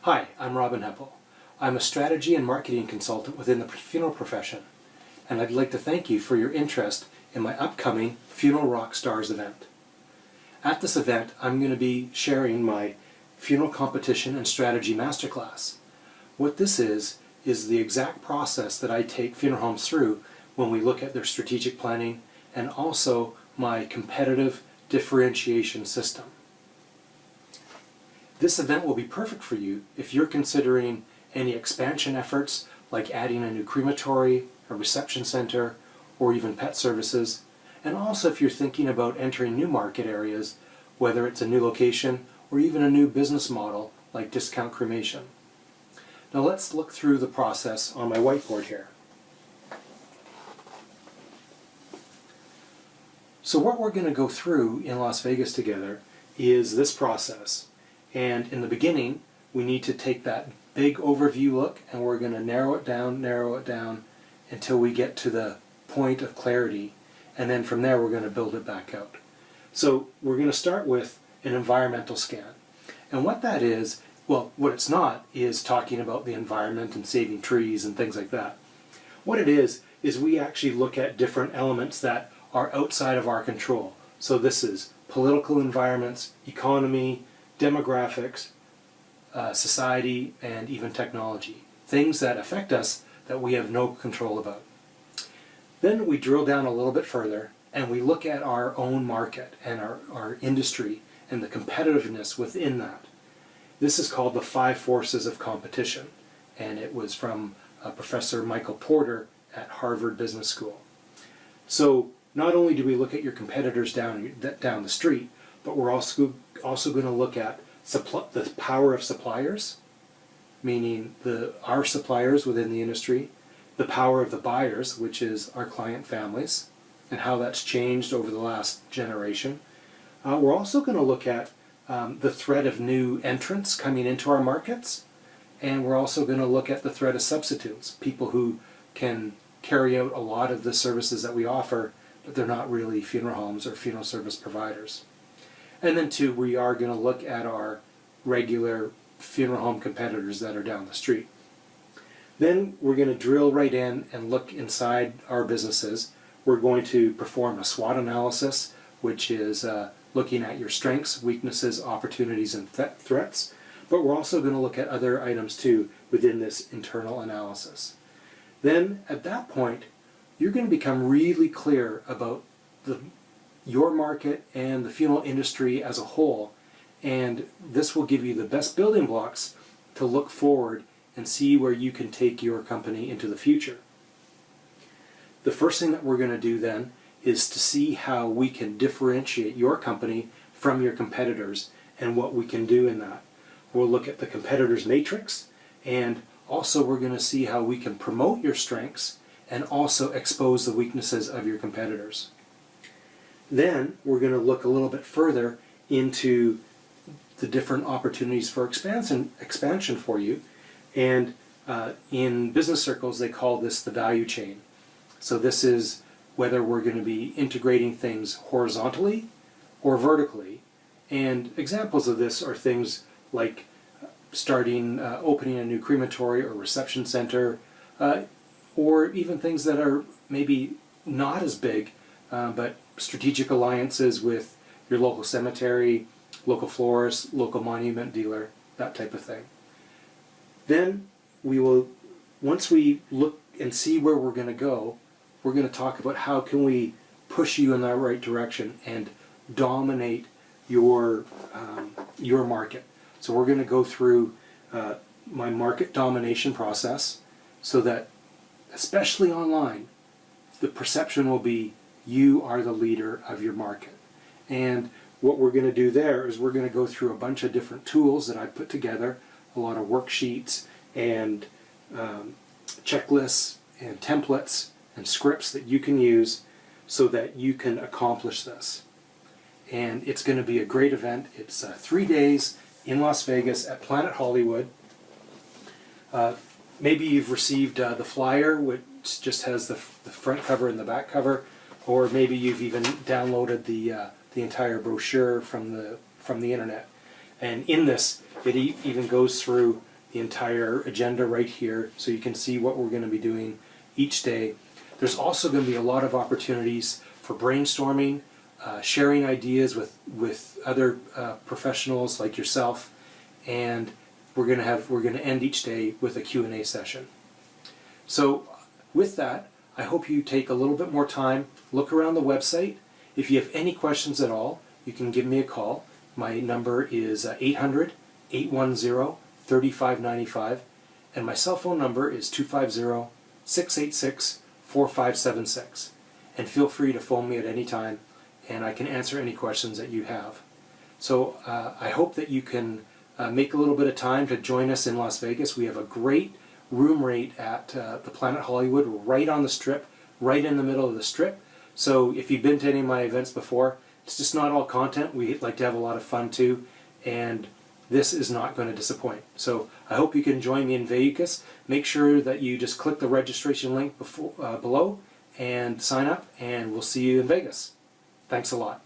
Hi, I'm Robin Heppel. I'm a strategy and marketing consultant within the funeral profession, and I'd like to thank you for your interest in my upcoming Funeral Rock Stars event. At this event, I'm going to be sharing my Funeral Competition and Strategy Masterclass. What this is the exact process that I take funeral homes through when we look at their strategic planning and also my competitive differentiation system. This event will be perfect for you if you're considering any expansion efforts like adding a new crematory, a reception center, or even pet services, and also if you're thinking about entering new market areas, whether it's a new location or even a new business model like discount cremation. Now let's look through the process on my whiteboard here. So what we're going to go through in Las Vegas together is this process. And in the beginning, we need to take that big overview look and we're going to narrow it down until we get to the point of clarity. And then from there, we're going to build it back out. So we're going to start with an environmental scan. And what that is, well, what it's not is talking about the environment and saving trees and things like that. What it is we actually look at different elements that are outside of our control. So this is political environments, economy, demographics, society, and even technology. Things that affect us that we have no control about. Then we drill down a little bit further and we look at our own market and our industry and the competitiveness within that. This is called the 5 forces of competition, and it was from Professor Michael Porter at Harvard Business School. So not only do we look at your competitors down the street, but we're also going to look at the power of suppliers, meaning our suppliers within the industry, the power of the buyers, which is our client families, and how that's changed over the last generation. We're also going to look at the threat of new entrants coming into our markets, and we're also going to look at the threat of substitutes, people who can carry out a lot of the services that we offer, but they're not really funeral homes or funeral service providers. And then two, we are going to look at our regular funeral home competitors that are down the street. Then we're going to drill right in and look inside our businesses. We're going to perform a SWOT analysis, which is looking at your strengths, weaknesses, opportunities, and threats. But we're also going to look at other items too within this internal analysis. Then at that point, you're going to become really clear about your market and the funeral industry as a whole, and this will give you the best building blocks to look forward and see where you can take your company into the future. The first thing that we're going to do then is to see how we can differentiate your company from your competitors and what we can do in that. We'll look at the competitors matrix, and also we're going to see how we can promote your strengths and also expose the weaknesses of your competitors. Then we're going to look a little bit further into the different opportunities for expansion for you. And in business circles, they call this the value chain. So this is whether we're going to be integrating things horizontally or vertically. And examples of this are things like opening a new crematory or reception center, or even things that are maybe not as big, but strategic alliances with your local cemetery, local florist, local monument dealer, that type of thing. Then once we look and see where we're going to go, we're going to talk about how can we push you in that right direction and dominate your market. So we're going to go through my market domination process so that, especially online, the perception will be you are the leader of your market. And what we're going to do there is we're going to go through a bunch of different tools that I put together, a lot of worksheets and checklists and templates and scripts that you can use so that you can accomplish this. And it's going to be a great event. It's 3 days in Las Vegas at Planet Hollywood. Maybe you've received the flyer, which just has the front cover and the back cover, or maybe you've even downloaded the entire brochure from the internet. And in this, it even goes through the entire agenda right here, so you can see what we're going to be doing each day. There's also going to be a lot of opportunities for brainstorming, sharing ideas with other professionals like yourself, and we're going to end each day with a Q&A session. So with that, I hope you take a little bit more time, look around the website. If you have any questions at all, you can give me a call. My number is 800-810-3595, and my cell phone number is 250-686-4576. And feel free to phone me at any time, and I can answer any questions that you have. So I hope that you can make a little bit of time to join us in Las Vegas. We have a great room rate at the Planet Hollywood, right on the Strip, right in the middle of the Strip. So if you've been to any of my events before, it's just not all content. We like to have a lot of fun too, and this is not going to disappoint. So I hope you can join me in Vegas. Make sure that you just click the registration link below and sign up, and we'll see you in Vegas. Thanks a lot.